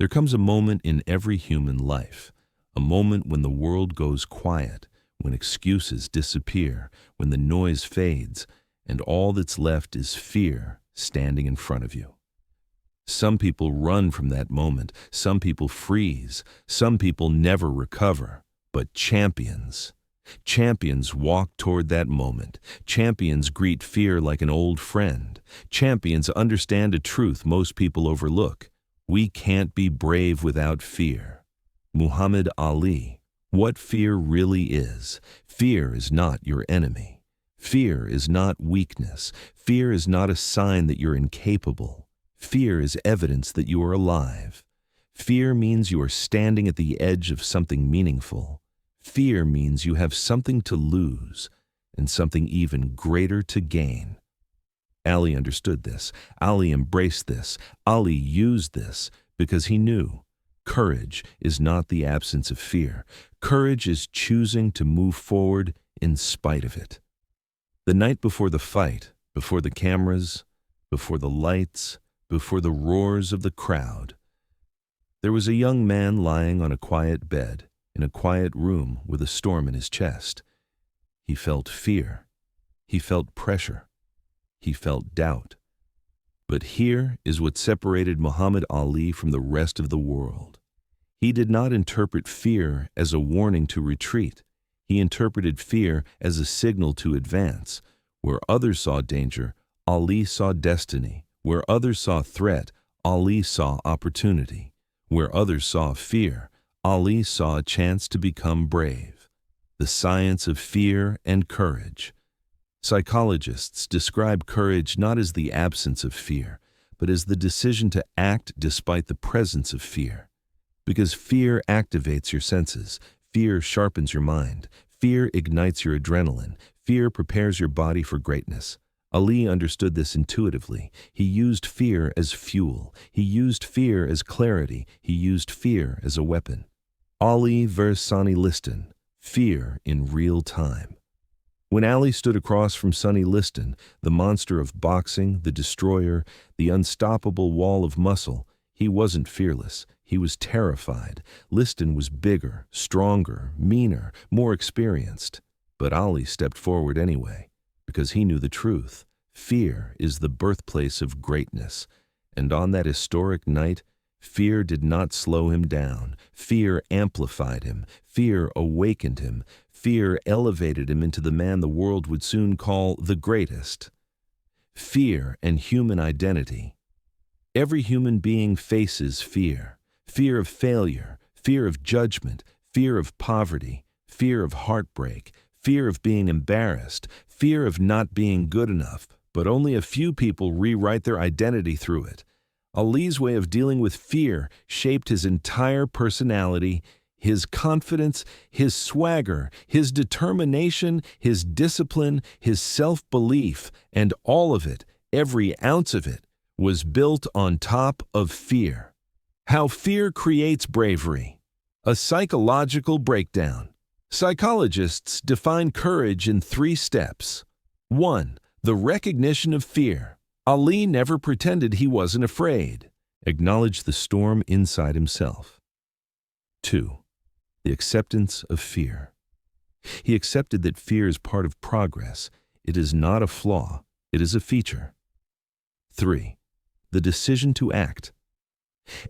There comes a moment in every human life, a moment when the world goes quiet, when excuses disappear, when the noise fades, and all that's left is fear standing in front of you. Some people run from that moment, some people freeze, some people never recover, but champions walk toward that moment. Champions greet fear like an old friend. Champions understand a truth most people overlook. We can't be brave without fear. Muhammad Ali. What fear really is. Fear is not your enemy. Fear is not weakness. Fear is not a sign that you're incapable. Fear is evidence that you are alive. Fear means you are standing at the edge of something meaningful. Fear means you have something to lose and something even greater to gain. Ali understood this. Ali embraced this. Ali used this because he knew courage is not the absence of fear. Courage is choosing to move forward in spite of it. The night before the fight, before the cameras, before the lights, before the roars of the crowd, there was a young man lying on a quiet bed in a quiet room with a storm in his chest. He felt fear. He felt pressure. He felt doubt. But here is what separated Muhammad Ali from the rest of the world. He did not interpret fear as a warning to retreat. He interpreted fear as a signal to advance. Where others saw danger, Ali saw destiny. Where others saw threat, Ali saw opportunity. Where others saw fear, Ali saw a chance to become brave. The science of fear and courage. Psychologists describe courage not as the absence of fear, but as the decision to act despite the presence of fear. Because fear activates your senses, fear sharpens your mind, fear ignites your adrenaline, fear prepares your body for greatness. Ali understood this intuitively. He used fear as fuel. He used fear as clarity. He used fear as a weapon. Ali versus Sonny Liston, fear in real time. When Ali stood across from Sonny Liston, the monster of boxing, the destroyer, the unstoppable wall of muscle, he wasn't fearless. He was terrified. Liston was bigger, stronger, meaner, more experienced. But Ali stepped forward anyway, because he knew the truth. Fear is the birthplace of greatness. And on that historic night, fear did not slow him down. Fear amplified him. Fear awakened him. Fear elevated him into the man the world would soon call the greatest. Fear and human identity. Every human being faces fear. Fear of failure, fear of judgment, fear of poverty, fear of heartbreak, fear of being embarrassed, fear of not being good enough, but only a few people rewrite their identity through it. Ali's way of dealing with fear shaped his entire personality, his confidence, his swagger, his determination, his discipline, his self-belief, and all of it, every ounce of it, was built on top of fear. How fear creates bravery. A psychological breakdown. Psychologists define courage in 3 steps. 1. The recognition of fear. Ali never pretended he wasn't afraid. Acknowledged the storm inside himself. 2. The acceptance of fear. He accepted that fear is part of progress. It is not a flaw. It is a feature. 3. The decision to act.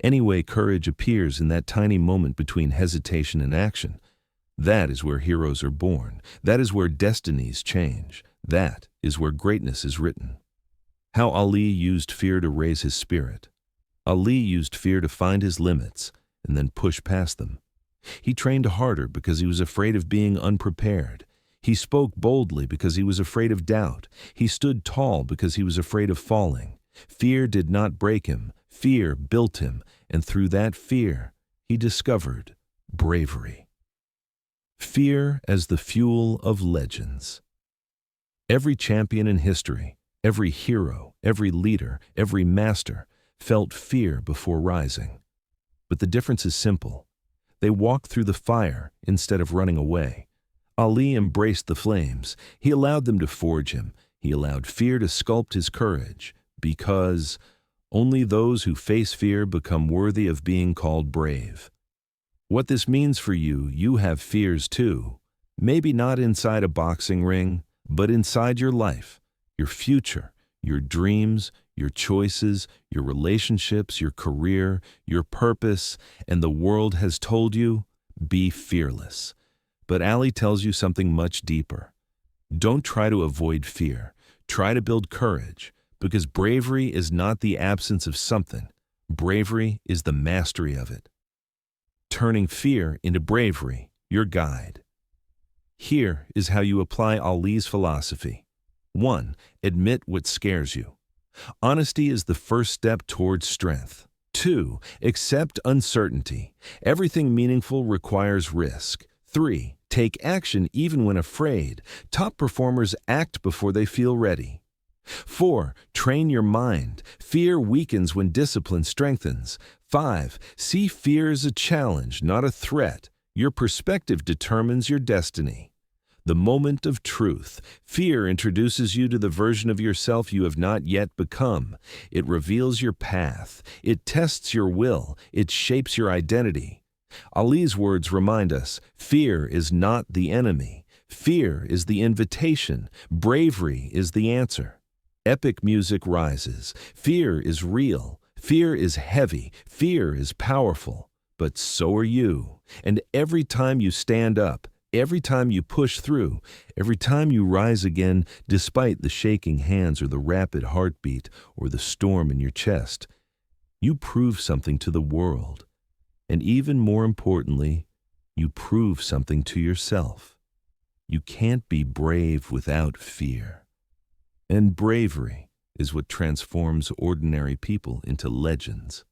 Anyway, courage appears in that tiny moment between hesitation and action. That is where heroes are born. That is where destinies change. That is where greatness is written. How Ali used fear to raise his spirit. Ali used fear to find his limits and then push past them. He trained harder because he was afraid of being unprepared. He spoke boldly because he was afraid of doubt. He stood tall because he was afraid of falling. Fear did not break him. Fear built him, and through that fear, he discovered bravery. Fear as the fuel of legends. Every champion in history, every hero, every leader, every master felt fear before rising. But the difference is simple. They walked through the fire instead of running away. Ali embraced the flames. He allowed them to forge him. He allowed fear to sculpt his courage, because Only those who face fear become worthy of being called brave. What this means for you, you have fears too. Maybe not inside a boxing ring, but inside your life, your future, your dreams, your choices, your relationships, your career, your purpose, and the world has told you, be fearless. But Ali tells you something much deeper. Don't try to avoid fear. Try to build courage, because bravery is not the absence of something. Bravery is the mastery of it. Turning fear into bravery, your guide. Here is how you apply Ali's philosophy. 1. Admit what scares you. Honesty is the first step towards strength. 2. Accept uncertainty. Everything meaningful requires risk. 3. Take action even when afraid. Top performers act before they feel ready. 4. Train your mind. Fear weakens when discipline strengthens. 5. See fear as a challenge, not a threat. Your perspective determines your destiny. The moment of truth. Fear introduces you to the version of yourself you have not yet become. It reveals your path. It tests your will. It shapes your identity. Ali's words remind us, fear is not the enemy. Fear is the invitation. Bravery is the answer. Epic music rises. Fear is real. Fear is heavy. Fear is powerful. But so are you. And every time you stand up, every time you push through, every time you rise again, despite the shaking hands or the rapid heartbeat or the storm in your chest, you prove something to the world. And even more importantly, you prove something to yourself. You can't be brave without fear. And bravery is what transforms ordinary people into legends.